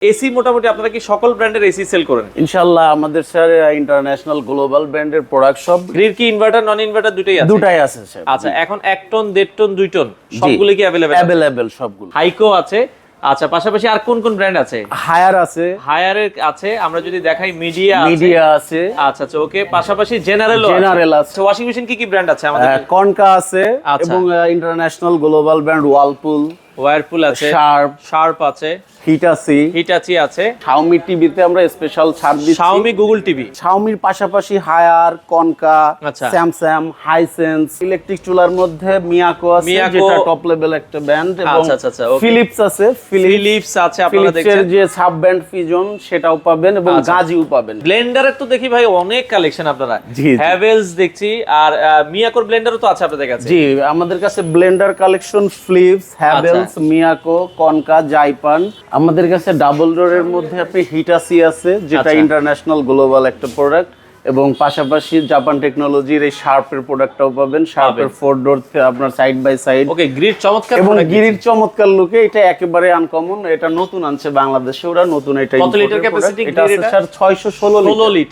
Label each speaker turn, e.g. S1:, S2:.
S1: AC মোটামুটি আপনারা কি সকল ব্র্যান্ডের এসি সেল করেন?
S2: ইনশাআল্লাহ আমাদের স্যার ইন্টারন্যাশনাল গ্লোবাল ব্র্যান্ডের প্রোডাক্ট সব।
S1: গ্রিড কি ইনভার্টার নন ইনভার্টার দুটোই আছে?
S2: দুটাই আছে স্যার।
S1: আচ্ছা, এখন 1 টন 1.5 টন 2 টন সবগুলো কি
S2: अवेलेबल সবগুলো।
S1: হাইকো আছে। আচ্ছা, পাশাপাশি আর কোন কোন ব্র্যান্ড আছে?
S2: হায়ার আছে,
S1: হায়ারের আছে, আমরা যদি দেখাই মিডিয়া
S2: আছে।
S1: আচ্ছা আচ্ছা, ওকে। পাশাপাশি জেনারেল আছে। ওয়াশিং মেশিন কি কি ব্র্যান্ড আছে আমাদের?
S2: কনকা আছে এবং ইন্টারন্যাশনাল গ্লোবাল ব্র্যান্ড
S1: ওয়ারপুল আছে, শার্প আছে, হিটাচি আছে।
S2: Xiaomi টিভিতে আমরা স্পেশাল ছাড় দিচ্ছি।
S1: Xiaomi Google TV.
S2: Xiaomi পাশাপাশি হায়ার, কনকা,
S1: আচ্ছা।
S2: স্যামসাং, হাইসেন্স, ইলেকট্রিক চুলার মধ্যে মিয়াকো আছে যেটা টপ লেভেল একটা ব্র্যান্ড, এবং ফিলিপস আছে।
S1: ফিলিপস আছে, আপনারা দেখছেন
S2: ফিলিপসের যে সাব ব্র্যান্ড ফিজন সেটাও পাবেন এবং গাজিও পাবেন।
S1: ব্লেন্ডারের তো দেখি ভাই অনেক কালেকশন আপনারা। হ্যাভেলস দেখছি, আর মিয়াকোর ব্লেন্ডারও তো আছে আপনাদের কাছে?
S2: জি, আমাদের কাছে blender collection Philips, Havells, Miyako, Konka, Jaipan. আমাদের কাছে ডাবল ডোরের মধ্যে আপনি হিটাচি আছে যেটা ইন্টারন্যাশনাল গ্লোবাল একটা প্রোডাক্ট, এবং পাশাপাশি জাপান টেকনোলজির এই শার্পের প্রোডাক্টটাও পাবেন। শার্পের 4 ডোর আপনার side by side.
S1: Okay, grid চমৎকার,
S2: এবং গ্রিড চমৎকার লুকে। এটা একেবারে আনকমন, এটা নতুন আনছে বাংলাদেশে ওরা, নতুন এটা।
S1: কত লিটার ক্যাপাসিটি?
S2: এটা আছে স্যার 616 লিটার।